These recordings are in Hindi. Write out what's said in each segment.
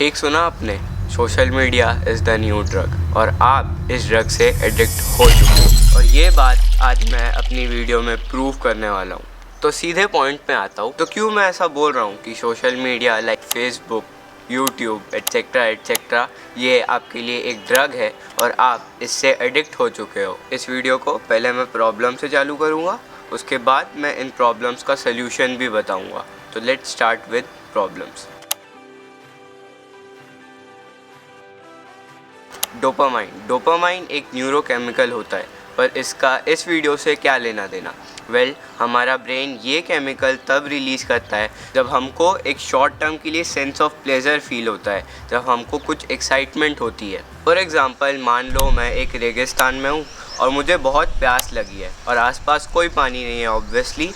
ठीक सुना आपने, social media is the new drug और आप इस ड्रग से एडिक्ट हो चुके हो। और ये बात आज मैं अपनी वीडियो में प्रूव करने वाला हूँ। तो सीधे पॉइंट पे आता हूँ। तो क्यों मैं ऐसा बोल रहा हूँ कि social media like Facebook, YouTube etcetera etcetera ये आपके लिए एक ड्रग है और आप इससे एडिक्ट हो चुके हो। इस वीडियो को पहले मैं प्रॉब्लम से चालू करूँगा, उसके बाद मैं इन प्रॉब्लम्स का सल्यूशन भी बताऊँगा। तो let's start with problems. Dopamine एक न्यूरोकेमिकल होता है, पर इसका इस वीडियो से क्या लेना देना। हमारा ब्रेन ये केमिकल तब रिलीज़ करता है जब हमको एक शॉर्ट टर्म के लिए सेंस ऑफ प्लेजर फील होता है, जब हमको कुछ एक्साइटमेंट होती है। फॉर एग्ज़ाम्पल, मान लो मैं एक रेगिस्तान में हूँ और मुझे बहुत प्यास लगी है और आसपास कोई पानी नहीं है ऑब्वियसली,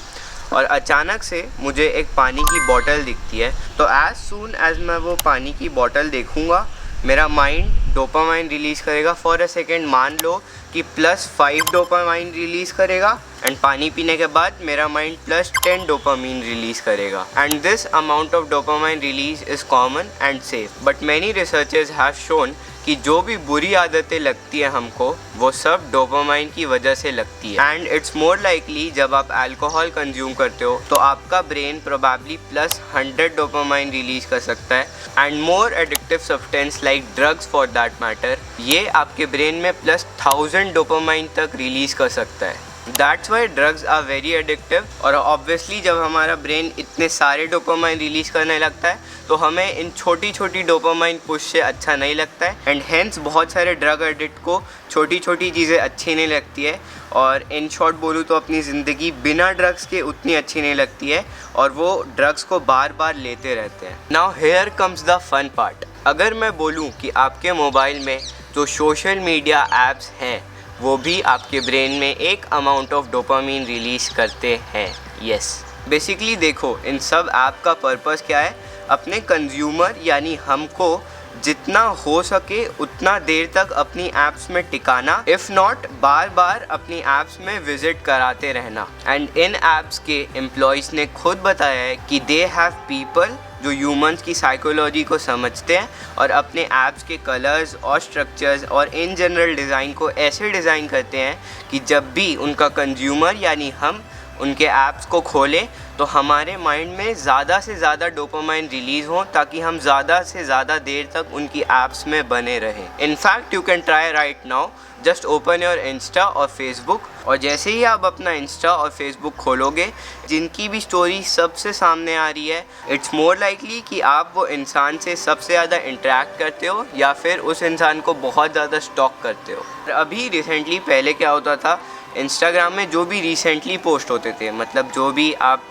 और अचानक से मुझे एक पानी की बॉटल दिखती है। तो एज सून एज मैं वो पानी की बॉटल देखूँगा, मेरा माइंड डोपामाइन रिलीज़ करेगा फॉर अ सेकेंड। मान लो कि +5 डोपामाइन रिलीज़ करेगा एंड पानी पीने के बाद मेरा माइंड +10 डोपामाइन रिलीज़ करेगा। And this amount of dopamine release is common and safe, but many researchers have shown कि जो भी बुरी आदतें लगती है हमको, वो सब डोपामाइन की वजह से लगती है। एंड इट्स मोर लाइकली जब आप अल्कोहल कंज्यूम करते हो तो आपका ब्रेन प्रोबेबली +100 डोपामाइन रिलीज कर सकता है। And more addictive substance like drugs for that matter, ये आपके ब्रेन में +1000 डोपामाइन तक रिलीज कर सकता है। That's why drugs are very addictive. और ऑब्वियसली जब हमारा ब्रेन इतने सारे डोपामाइन रिलीज़ करने लगता है तो हमें इन छोटी छोटी डोपामाइन पुश से अच्छा नहीं लगता है। एंड हेंस बहुत सारे ड्रग एडिक्ट को छोटी छोटी चीज़ें अच्छी नहीं लगती है, और इन शॉर्ट बोलूँ तो अपनी ज़िंदगी बिना ड्रग्स के उतनी अच्छी नहीं लगती है और वो ड्रग्स को बार बार लेते रहते हैं। Now here comes the fun part. अगर मैं बोलूँ कि आपके मोबाइल में जो सोशल मीडिया ऐप्स हैं वो भी आपके ब्रेन में एक अमाउंट ऑफ डोपामाइन रिलीज़ करते हैं। यस, बेसिकली देखो, इन सब ऐप का पर्पस क्या है? अपने कंज्यूमर यानी हमको जितना हो सके उतना देर तक अपनी ऐप्स में टिकाना, इफ़ नॉट बार बार अपनी ऐप्स में विजिट कराते रहना। एंड इन ऐप्स के एम्प्लॉयज़ ने खुद बताया है कि दे हैव पीपल जो ह्यूमंस की साइकोलॉजी को समझते हैं और अपने ऐप्स के कलर्स और स्ट्रक्चर्स और इन जनरल डिज़ाइन को ऐसे डिज़ाइन करते हैं कि जब भी उनका कंज्यूमर यानी हम उनके ऐप्स को खोलें तो हमारे माइंड में ज़्यादा से ज़्यादा डोपामाइन रिलीज़ हो, ताकि हम ज़्यादा से ज़्यादा देर तक उनकी ऐप्स में बने रहें। In fact you can try right now, just open your Insta और फेसबुक, और जैसे ही आप अपना इंस्टा और फेसबुक खोलोगे, जिनकी भी स्टोरी सबसे सामने आ रही है, इट्स मोर लाइकली कि आप वो इंसान से सबसे ज़्यादा इंटरेक्ट करते हो या फिर उस इंसान को बहुत ज़्यादा स्टॉक करते हो। अभी रिसेंटली, पहले क्या होता था, इंस्टाग्राम में जो भी रिसेंटली पोस्ट होते थे, मतलब जो भी आप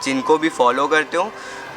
जिनको भी फॉलो करते हो,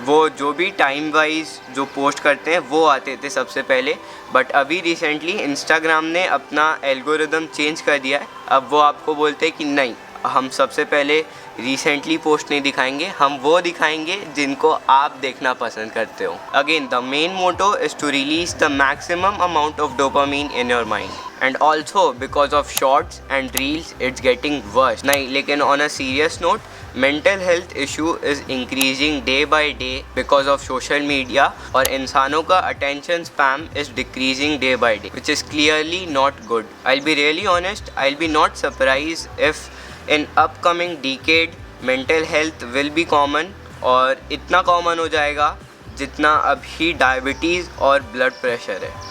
वो जो भी टाइम वाइज जो पोस्ट करते हैं वो आते थे सबसे पहले। बट अभी रिसेंटली इंस्टाग्राम ने अपना एल्गोरिदम चेंज कर दिया है। अब वो आपको बोलते हैं कि नहीं, हम सबसे पहले रिसेंटली पोस्ट नहीं दिखाएंगे, हम वो दिखाएंगे जिनको आप देखना पसंद करते हो। Again the main motto is to release the maximum amount of dopamine in your mind. And also because of shorts and reels it's getting worse. नहीं, लेकिन on a serious note, mental health issue is increasing day by day because of social media, और इंसानों का attention spam is decreasing day by day, which is clearly not good. I will be really honest, I will be not surprise if in upcoming decade mental health will be common, और इतना कॉमन हो जाएगा जितना अभी डायबिटीज़ और ब्लड प्रेशर है।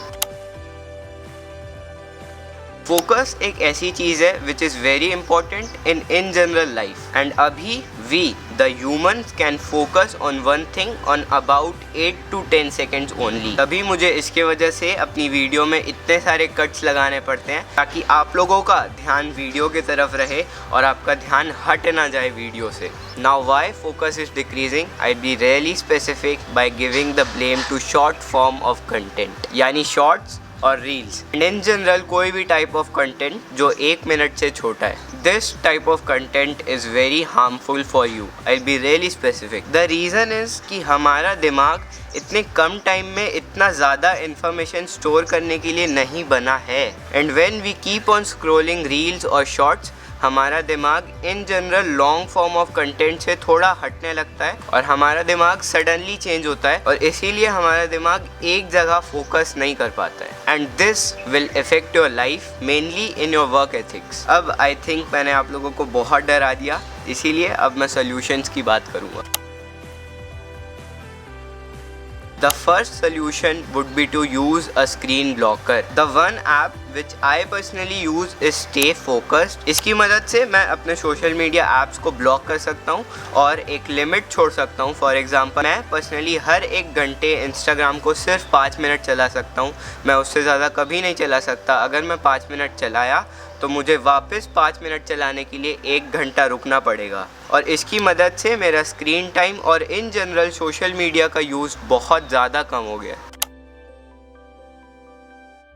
फोकस एक ऐसी चीज़ है which is very important in general life, and अभी we the humans can focus on one thing on about 8 to 10 seconds only. तभी मुझे इसके वजह से अपनी वीडियो में इतने सारे कट्स लगाने पड़ते हैं ताकि आप लोगों का ध्यान वीडियो की तरफ रहे और आपका ध्यान हट ना जाए वीडियो से। Now why focus is decreasing, I be really specific by giving the blame to short form of content, यानी शॉर्ट्स और रील्स, एंड इन जनरल कोई भी टाइप ऑफ कंटेंट जो 1 मिनट से छोटा है। This type of content is very harmful for you. I be really specific. The reason is कि हमारा दिमाग इतने कम टाइम में इतना ज़्यादा इन्फॉर्मेशन स्टोर करने के लिए नहीं बना है। And when we keep on scrolling reels और शॉर्ट्स, हमारा दिमाग in general long form of content से थोड़ा हटने लगता है और हमारा दिमाग सडनली चेंज होता है और इसीलिए हमारा दिमाग एक जगह फोकस नहीं कर पाता है and this will affect your life mainly in your work ethics. अब आई थिंक मैंने आप लोगों को बहुत डरा दिया, इसीलिए अब मैं सॉल्यूशंस की बात करूँगा। The first solution would be to use a screen blocker. The one app which I personally use is Stay Focused. इसकी मदद से मैं अपने सोशल मीडिया ऐप्स को ब्लॉक कर सकता हूँ और एक लिमिट छोड़ सकता हूँ। फॉर एग्जांपल मैं पर्सनली हर एक घंटे इंस्टाग्राम को सिर्फ 5 मिनट चला सकता हूँ, मैं उससे ज़्यादा कभी नहीं चला सकता। अगर मैं 5 मिनट चलाया तो मुझे वापस 5 मिनट चलाने के लिए 1 घंटा रुकना पड़ेगा और इसकी मदद से मेरा स्क्रीन टाइम और इन जनरल सोशल मीडिया का यूज़ बहुत ज़्यादा कम हो गया।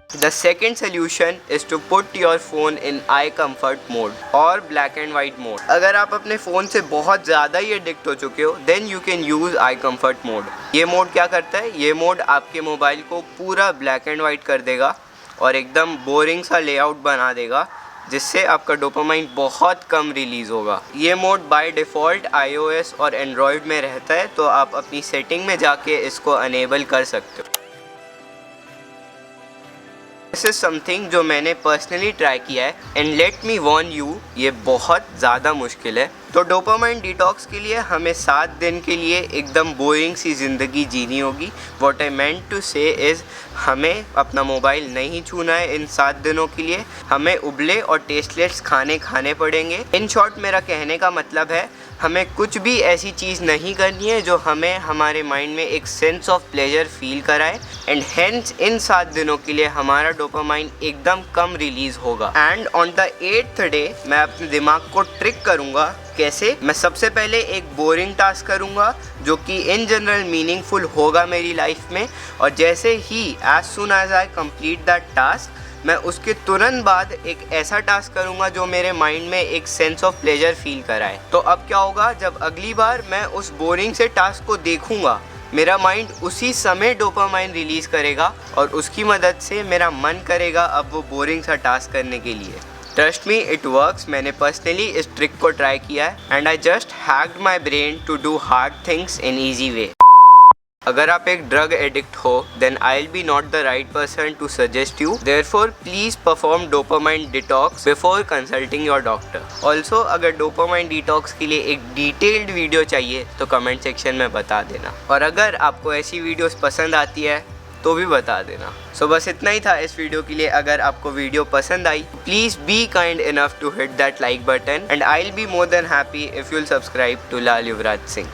The second solution is to put your phone in eye comfort mode और black and white mode. अगर आप अपने फ़ोन से बहुत ज़्यादा ही एडिक्ट हो चुके हो then you can use eye comfort mode. ये मोड क्या करता है? ये मोड आपके मोबाइल को पूरा ब्लैक एंड वाइट कर देगा और एकदम बोरिंग सा लेआउट बना देगा जिससे आपका डोपामाइन बहुत कम रिलीज़ होगा। ये मोड बाय डिफ़ॉल्ट iOS और एंड्रॉयड में रहता है, तो आप अपनी सेटिंग में जाके इसको अनेबल कर सकते हो। दिस इज़ समथिंग जो मैंने पर्सनली ट्राई किया है and let me Warne you, ये बहुत ज़्यादा मुश्किल है। तो डोपामाइन डिटॉक्स के लिए हमें 7 दिन के लिए एकदम बोरिंग सी ज़िंदगी जीनी होगी। व्हाट आई मेंट टू से इज़ हमें अपना मोबाइल नहीं छूना है इन 7 दिनों के लिए। हमें उबले और टेस्टलेस खाने पड़ेंगे। इन शॉर्ट मेरा कहने का मतलब है हमें कुछ भी ऐसी चीज़ नहीं करनी है जो हमें हमारे माइंड में एक सेंस ऑफ प्लेजर फील कराए एंड हेंस इन 7 दिनों के लिए हमारा डोपामाइन एकदम कम रिलीज़ होगा। And on the 8th day मैं अपने दिमाग को ट्रिक करूँगा। कैसे? मैं सबसे पहले एक बोरिंग टास्क करूँगा जो कि इन जनरल मीनिंगफुल होगा मेरी लाइफ में, और जैसे ही as soon as I complete that task मैं उसके तुरंत बाद एक ऐसा टास्क करूँगा जो मेरे माइंड में एक सेंस ऑफ प्लेजर फील कराए। तो अब क्या होगा, जब अगली बार मैं उस बोरिंग से टास्क को देखूँगा मेरा माइंड उसी समय डोपामाइन रिलीज़ करेगा और उसकी मदद से मेरा मन करेगा अब वो बोरिंग सा टास्क करने के लिए। Trust me it works. मैंने पर्सनली इस ट्रिक को ट्राई किया है and I just hacked my brain to do hard things in easy way. अगर आप एक ड्रग एडिक्ट हो then I will be not the right person to suggest you. Therefore please perform dopamine detox before consulting your doctor. Also अगर डोपामाइन डिटॉक्स के लिए एक डिटेल्ड वीडियो चाहिए तो कमेंट सेक्शन में बता देना, और अगर आपको ऐसी वीडियोस पसंद आती है तो भी बता देना। सो बस इतना ही था इस वीडियो के लिए। अगर आपको वीडियो पसंद आई please be kind enough to hit that like button and I will be more than happy if you will subscribe to Lal Yuvraj Singh.